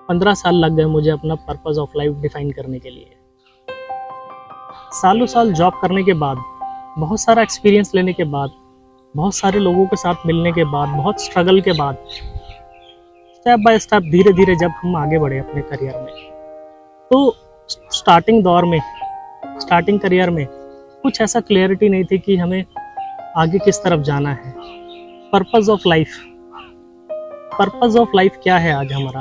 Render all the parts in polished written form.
15 साल लग गए मुझे अपना पर्पस ऑफ लाइफ डिफाइन करने के लिए। सालों साल जॉब करने के बाद, बहुत सारा एक्सपीरियंस लेने के बाद, बहुत सारे लोगों के साथ मिलने के बाद, बहुत स्ट्रगल के बाद, स्टेप बाय स्टेप धीरे धीरे जब हम आगे बढ़े अपने करियर में, तो स्टार्टिंग करियर में कुछ ऐसा क्लियरिटी नहीं थी कि हमें आगे किस तरफ जाना है। पर्पस ऑफ लाइफ क्या है आज हमारा?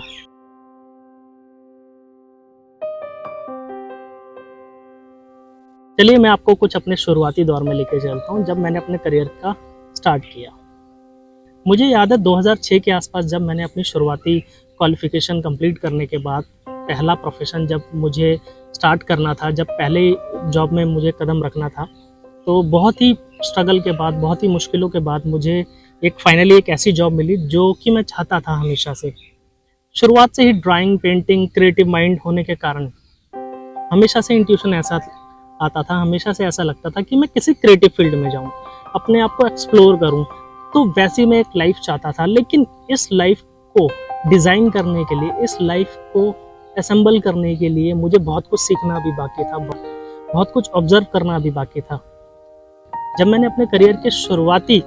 चलिए मैं आपको कुछ अपने शुरुआती दौर में लेके चलता हूँ, जब मैंने अपने करियर का स्टार्ट किया। मुझे याद है 2006 के आसपास, जब मैंने अपनी शुरुआती क्वालिफिकेशन कंप्लीट करने के बाद पहला प्रोफेशन जब मुझे स्टार्ट करना था, जब पहले जॉब में मुझे कदम रखना था, तो बहुत ही स्ट्रगल के बाद, बहुत ही मुश्किलों के बाद मुझे फाइनली एक ऐसी जॉब मिली जो कि मैं चाहता था हमेशा से। शुरुआत से ही ड्राइंग, पेंटिंग, क्रिएटिव माइंड होने के कारण हमेशा से इंट्यूशन ऐसा आता था, हमेशा से ऐसा लगता था कि मैं किसी क्रिएटिव फील्ड में जाऊं, अपने आप को एक्सप्लोर करूं। तो वैसे मैं एक लाइफ चाहता था, लेकिन इस लाइफ को डिज़ाइन करने के लिए, इस लाइफ को असेंबल करने के लिए मुझे बहुत कुछ सीखना भी बाकी था, बहुत कुछ ऑब्जर्व करना भी बाकी था। जब मैंने अपने करियर के शुरुआती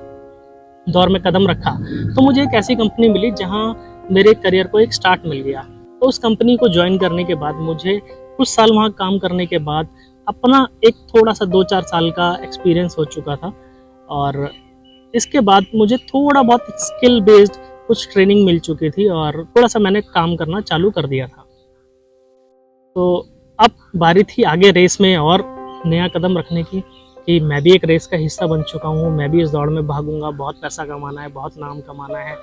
दौर में कदम रखा, तो मुझे एक ऐसी कंपनी मिली जहां मेरे करियर को एक स्टार्ट मिल गया। तो उस कंपनी को ज्वाइन करने के बाद, मुझे कुछ साल वहां काम करने के बाद अपना एक थोड़ा सा 2-4 साल का एक्सपीरियंस हो चुका था, और इसके बाद मुझे थोड़ा बहुत स्किल बेस्ड कुछ ट्रेनिंग मिल चुकी थी और थोड़ा सा मैंने काम करना चालू कर दिया था। तो अब बारी थी आगे रेस में और नया कदम रखने की, कि मैं भी एक रेस का हिस्सा बन चुका हूँ, मैं भी इस दौड़ में भागूंगा। बहुत पैसा कमाना है, बहुत नाम कमाना है,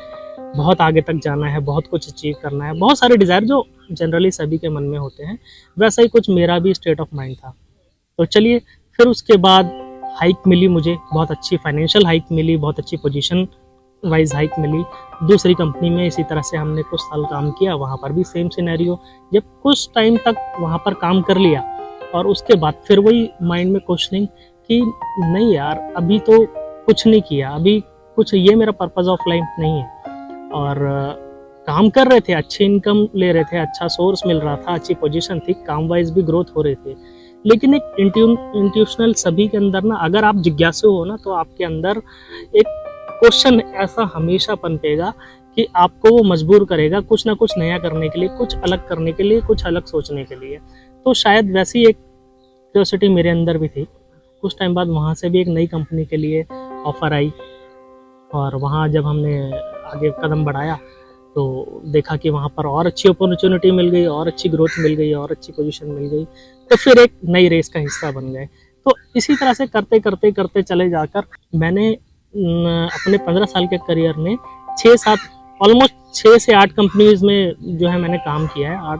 बहुत आगे तक जाना है, बहुत कुछ अचीव करना है, बहुत सारे डिज़ायर जो जनरली सभी के मन में होते हैं। वैसा ही कुछ मेरा भी स्टेट ऑफ माइंड था। तो चलिए, फिर उसके बाद हाइक मिली मुझे, बहुत अच्छी फाइनेंशियल हाइक मिली, बहुत अच्छी पोजीशन वाइज हाइक मिली दूसरी कंपनी में। इसी तरह से हमने कुछ साल काम किया, वहाँ पर भी सेम सिनेरियो। जब कुछ टाइम तक वहाँ पर काम कर लिया, और उसके बाद फिर वही माइंड में क्वेश्चनिंग कि नहीं यार, अभी तो कुछ नहीं किया, अभी कुछ, ये मेरा पर्पस ऑफ लाइफ नहीं है। और काम कर रहे थे, अच्छी इनकम ले रहे थे, अच्छा सोर्स मिल रहा था, अच्छी पोजीशन थी, काम वाइज भी ग्रोथ हो रहे थे। लेकिन एक इंट्यूशनल सभी के अंदर ना, अगर आप जिज्ञासु हो ना, तो आपके अंदर एक क्वेश्चन ऐसा हमेशा पनपेगा कि आपको वो मजबूर करेगा कुछ ना कुछ नया करने के लिए, कुछ अलग करने के लिए, कुछ अलग सोचने के लिए। तो शायद वैसी एक क्यूरियोसिटी मेरे अंदर भी थी। कुछ टाइम बाद वहाँ से भी एक नई कंपनी के लिए ऑफ़र आई, और वहाँ जब हमने आगे कदम बढ़ाया तो देखा कि वहाँ पर और अच्छी अपॉर्चुनिटी मिल गई, और अच्छी ग्रोथ मिल गई, और अच्छी पोजीशन मिल गई। तो फिर एक नई रेस का हिस्सा बन गए। तो इसी तरह से करते करते करते चले जाकर मैंने अपने 15 साल के करियर में 6-7, ऑलमोस्ट 6 से 8 कंपनीज में जो है मैंने काम किया है। 8,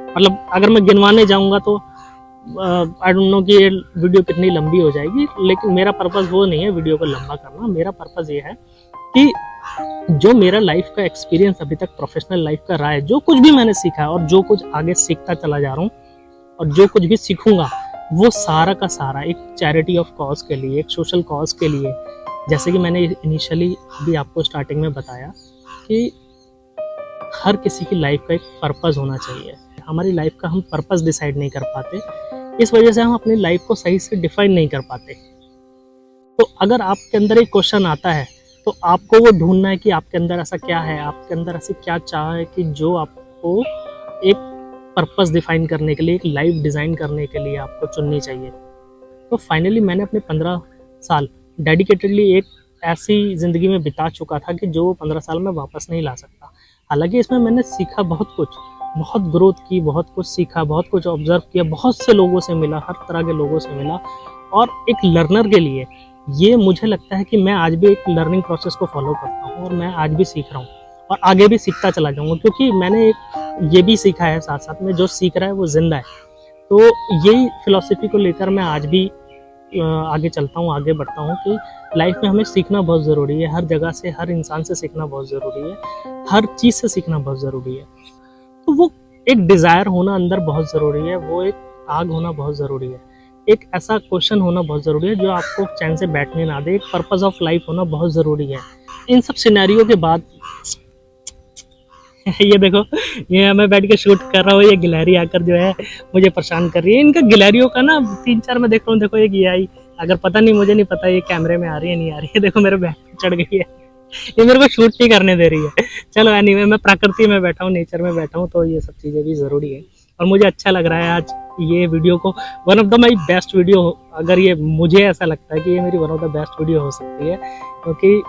मतलब अगर मैं गिनवाने जाऊँगा तो आई डोंट नो कि ये वीडियो कितनी लंबी हो जाएगी, लेकिन मेरा पर्पस वो नहीं है वीडियो को लंबा करना। मेरा पर्पस ये है कि जो मेरा लाइफ का एक्सपीरियंस अभी तक प्रोफेशनल लाइफ का रहा है, जो कुछ भी मैंने सीखा है और जो कुछ आगे सीखता चला जा रहा हूँ, और जो कुछ भी सीखूंगा, वो सारा का सारा एक चैरिटी ऑफ कॉज के लिए, एक सोशल कॉज के लिए। जैसे कि मैंने इनिशियली भी आपको स्टार्टिंग में बताया कि हर किसी की लाइफ का एक पर्पस होना चाहिए। हमारी लाइफ का हम पर्पस डिसाइड नहीं कर पाते, इस वजह से हम अपनी लाइफ को सही से डिफाइन नहीं कर पाते। तो अगर आपके अंदर एक क्वेश्चन आता है, तो आपको वो ढूंढना है कि आपके अंदर ऐसा क्या है, आपके अंदर ऐसी क्या चाह है कि जो आपको एक पर्पस डिफाइन करने के लिए, एक लाइफ डिज़ाइन करने के लिए आपको चुननी चाहिए। तो फाइनली मैंने अपने 15 साल डेडिकेटेडली एक ऐसी ज़िंदगी में बिता चुका था कि जो 15 साल में वापस नहीं ला सकता। हालांकि इसमें मैंने सीखा बहुत कुछ, बहुत ग्रोथ की, बहुत कुछ सीखा, बहुत कुछ ऑब्जर्व किया, बहुत से लोगों से मिला, हर तरह के लोगों से मिला। और एक लर्नर के लिए ये मुझे लगता है कि मैं आज भी एक लर्निंग प्रोसेस को फॉलो करता हूँ, और मैं आज भी सीख रहा हूँ, और आगे भी सीखता चला जाऊँगा, क्योंकि मैंने ये भी सीखा है साथ साथ में, जो सीख रहा है वो जिंदा है। तो यही फिलॉसफी को लेकर मैं आज भी आगे चलता हूँ, आगे बढ़ता हूँ कि लाइफ में हमें सीखना बहुत ज़रूरी है। हर जगह से, हर इंसान से सीखना बहुत ज़रूरी है, हर चीज़ से सीखना बहुत ज़रूरी है। तो वो एक डिज़ायर होना अंदर बहुत ज़रूरी है, वो एक आग होना बहुत ज़रूरी है, एक ऐसा क्वेश्चन होना बहुत ज़रूरी है जो आपको चैन से बैठने ना दे, एक पर्पस ऑफ लाइफ होना बहुत ज़रूरी है। इन सब सिनेरियो के बाद ये देखो, ये मैं बैठ के शूट कर रहा हूँ, ये गिलहरी आकर जो है मुझे परेशान कर रही है। इनका गिलहरियों का ना 3-4 मैं देख रहा हूँ। देखो एक ये आई, अगर पता नहीं, मुझे नहीं पता ये कैमरे में आ रही है नहीं आ रही है। देखो मेरे बैक पे चढ़ गई है, ये मेरे को शूट नहीं करने दे रही है। चलो एनीवे, मैं प्रकृति में बैठा हूँ, नेचर में बैठा हूँ, तो ये सब चीज़ें भी ज़रूरी है। और मुझे अच्छा लग रहा है आज ये वीडियो को, one of the my best video, अगर ये मुझे ऐसा लगता है कि ये मेरी one of the best video हो सकती है, क्योंकि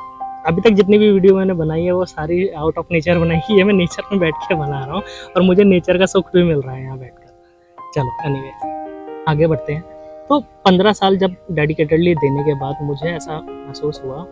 अभी तक जितनी भी वीडियो मैंने बनाई है वो सारी आउट ऑफ नेचर बनाई है। मैं नेचर में बैठ के बना रहा हूँ और मुझे नेचर का सुख भी मिल रहा है यहाँ बैठकर। चलो एनीवे आगे बढ़ते हैं। तो 15 साल जब डेडिकेटेडली देने के बाद मुझे ऐसा महसूस हुआ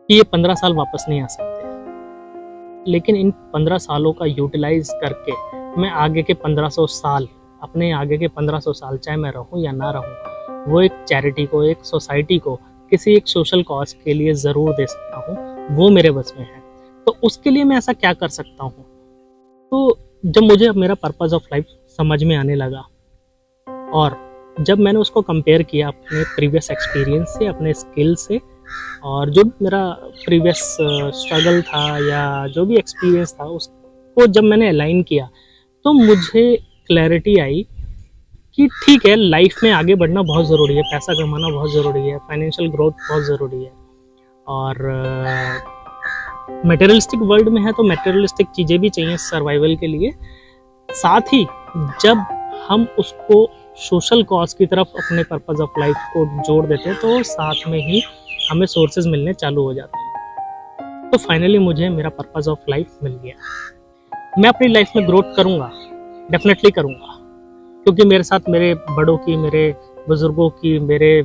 कि ये 15 साल वापस नहीं आ सकते, लेकिन इन 15 सालों का यूटिलाइज करके मैं आगे के 1500 साल, अपने आगे के 1500 साल, चाहे मैं रहूँ या ना रहूँ, वो एक चैरिटी को, एक सोसाइटी को, किसी एक सोशल कॉज के लिए ज़रूर दे सकता हूँ। वो मेरे बस में है। तो उसके लिए मैं ऐसा क्या कर सकता हूँ? तो जब मुझे मेरा पर्पज़ ऑफ लाइफ समझ में आने लगा और जब मैंने उसको कंपेयर किया अपने प्रीवियस एक्सपीरियंस से, अपने स्किल से, और जो मेरा प्रीवियस स्ट्रगल था या जो भी एक्सपीरियंस था उसको जब मैंने अलाइन किया, तो मुझे क्लैरिटी आई कि ठीक है, लाइफ में आगे बढ़ना बहुत ज़रूरी है, पैसा कमाना बहुत ज़रूरी है, फाइनेंशियल ग्रोथ बहुत ज़रूरी है, और मटेरियलिस्टिक वर्ल्ड में है तो मटेरियलिस्टिक चीज़ें भी चाहिए सर्वाइवल के लिए। साथ ही जब हम उसको सोशल कॉज की तरफ अपने पर्पज़ ऑफ लाइफ को जोड़ देते हैं तो साथ में ही हमें सोर्सेज मिलने चालू हो जाते हैं। तो फाइनली मुझे मेरा पर्पज़ ऑफ लाइफ मिल गया। मैं अपनी लाइफ में ग्रोथ करूँगा, डेफिनेटली करूँगा, क्योंकि मेरे साथ मेरे बड़ों की, मेरे बुज़ुर्गों की, मेरे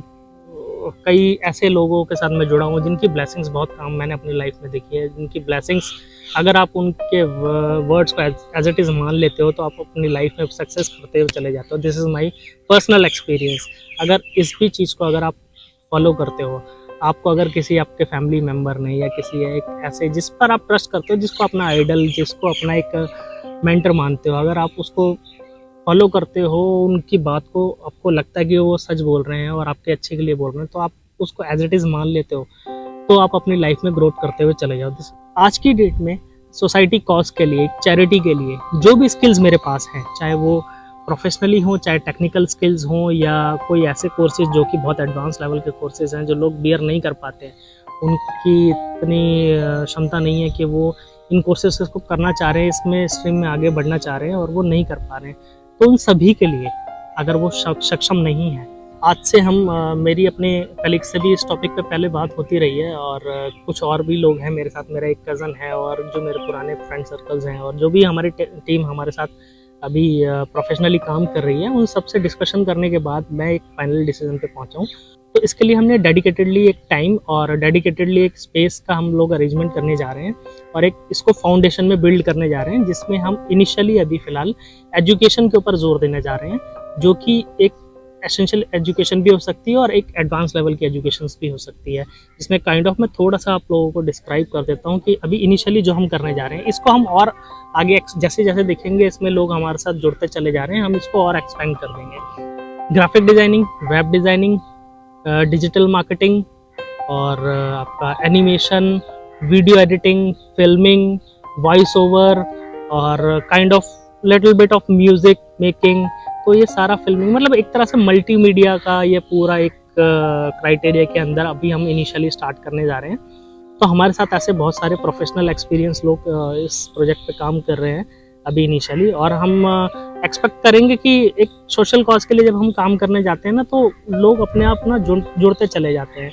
कई ऐसे लोगों के साथ मैं जुड़ा हूँ जिनकी ब्लेसिंग्स बहुत काम मैंने अपनी लाइफ में देखी है। जिनकी ब्लेसिंग्स, अगर आप उनके वर्ड्स को एज इट इज़ मान लेते हो तो आप अपनी लाइफ में सक्सेस करते हुए चले जाते हो। This is my personal experience. अगर इस भी चीज़ को अगर आप फॉलो करते हो, आपको अगर किसी आपके फैमिली मेम्बर ने या किसी एक ऐसे जिस पर आप ट्रस्ट करते हो, जिसको अपना आइडल, जिसको अपना एक मेंटर मानते हो, अगर आप उसको फॉलो करते हो, उनकी बात को, आपको लगता है कि वो सच बोल रहे हैं और आपके अच्छे के लिए बोल रहे हैं, तो आप उसको एज इट इज़ मान लेते हो, तो आप अपनी लाइफ में ग्रोथ करते हुए चले जाओ। आज की डेट में सोसाइटी कॉज के लिए, चैरिटी के लिए जो भी स्किल्स मेरे पास हैं, चाहे वो प्रोफेशनली हो, चाहे टेक्निकल स्किल्स हों, या कोई ऐसे कोर्सेज जो कि बहुत एडवांस लेवल के कोर्सेज हैं जो लोग बियर नहीं कर पाते हैं, उनकी इतनी क्षमता नहीं है कि वो इन कोर्सेज को करना चाह रहे हैं, इसमें स्ट्रीम में आगे बढ़ना चाह रहे हैं और वो नहीं कर पा रहे हैं, तो उन सभी के लिए अगर वो सक्षम नहीं है, आज से हम मेरी अपने कलीग से भी इस टॉपिक पे पहले बात होती रही है, और कुछ और भी लोग हैं मेरे साथ, मेरा एक कज़न है और जो मेरे पुराने फ्रेंड सर्कल्स हैं, और जो भी हमारी टीम हमारे साथ अभी प्रोफेशनली काम कर रही है, उन सब से डिस्कशन करने के बाद मैं एक फाइनल डिसीजन पे पहुंचा हूँ। तो इसके लिए हमने डेडिकेटेडली एक टाइम और डेडिकेटेडली एक स्पेस का हम लोग अरेंजमेंट करने जा रहे हैं, और एक इसको फाउंडेशन में बिल्ड करने जा रहे हैं, जिसमें हम इनिशियली अभी फ़िलहाल एजुकेशन के ऊपर जोर देने जा रहे हैं, जो कि एक एसेंशियल एजुकेशन भी हो सकती है और एक एडवांस लेवल की एजुकेशन भी हो सकती है। जिसमें काइंड ऑफ मैं थोड़ा सा आप लोगों को डिस्क्राइब कर देता हूँ कि अभी इनिशियली जो हम करने जा रहे हैं, इसको हम और आगे जैसे जैसे देखेंगे, इसमें लोग हमारे साथ जुड़ते चले जा रहे हैं, हम इसको और एक्सपेंड कर देंगे। Graphic designing, web designing, digital marketing, और आपका animation, video editing, filming, voice over, और kind of little bit of music making. तो ये सारा फिल्मिंग, मतलब एक तरह से मल्टीमीडिया का ये पूरा एक क्राइटेरिया के अंदर अभी हम इनिशियली स्टार्ट करने जा रहे हैं। तो हमारे साथ ऐसे बहुत सारे प्रोफेशनल एक्सपीरियंस लोग इस प्रोजेक्ट पे काम कर रहे हैं अभी इनिशियली, और हम एक्सपेक्ट करेंगे कि एक सोशल कॉज के लिए जब हम काम करने जाते हैं ना, तो लोग अपने आप ना जुड़ते चले जाते हैं।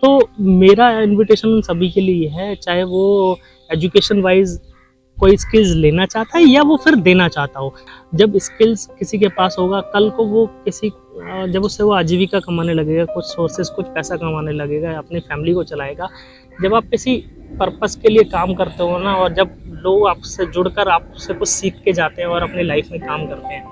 तो मेरा इन्विटेशन सभी के लिए है, चाहे वो एजुकेशन वाइज कोई स्किल्स लेना चाहता है या वो फिर देना चाहता हो। जब स्किल्स किसी के पास होगा, कल को वो किसी जब उससे वो आजीविका कमाने लगेगा, कुछ सोर्सेज, कुछ पैसा कमाने लगेगा, अपनी फैमिली को चलाएगा। जब आप किसी पर्पस के लिए काम करते हो ना, और जब लोग आपसे जुड़कर आपसे कुछ सीख के जाते हैं और अपनी लाइफ में काम करते हैं,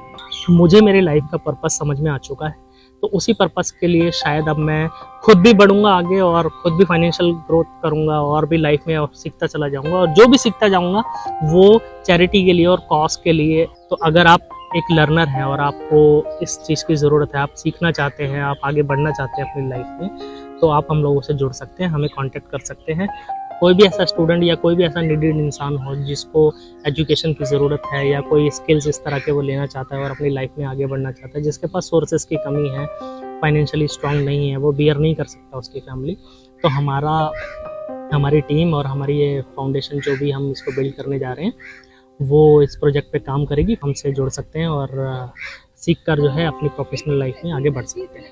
मुझे मेरी लाइफ का पर्पस समझ में आ चुका है। तो उसी पर्पस के लिए शायद अब मैं खुद भी बढ़ूंगा आगे, और खुद भी फाइनेंशियल ग्रोथ करूंगा, और भी लाइफ में सीखता चला जाऊंगा, और जो भी सीखता जाऊंगा वो चैरिटी के लिए और कॉज के लिए। तो अगर आप एक लर्नर हैं और आपको इस चीज़ की ज़रूरत है, आप सीखना चाहते हैं, आप आगे बढ़ना चाहते हैं अपनी लाइफ में, तो आप हम लोगों से जुड़ सकते हैं, हमें कांटेक्ट कर सकते हैं। कोई भी ऐसा स्टूडेंट या कोई भी ऐसा नीडेड इंसान हो जिसको एजुकेशन की ज़रूरत है या कोई स्किल्स इस तरह के वो लेना चाहता है और अपनी लाइफ में आगे बढ़ना चाहता है, जिसके पास सोर्सेज की कमी है, फाइनेंशियली स्ट्रांग नहीं है, वो बियर नहीं कर सकता उसकी फैमिली, तो हमारी टीम और हमारी ये फाउंडेशन जो भी हम इसको बिल्ड करने जा रहे हैं वो इस प्रोजेक्ट पे काम करेगी। हमसे जुड़ सकते हैं और सीख कर जो है अपनी प्रोफेशनल लाइफ में आगे बढ़ सकते हैं।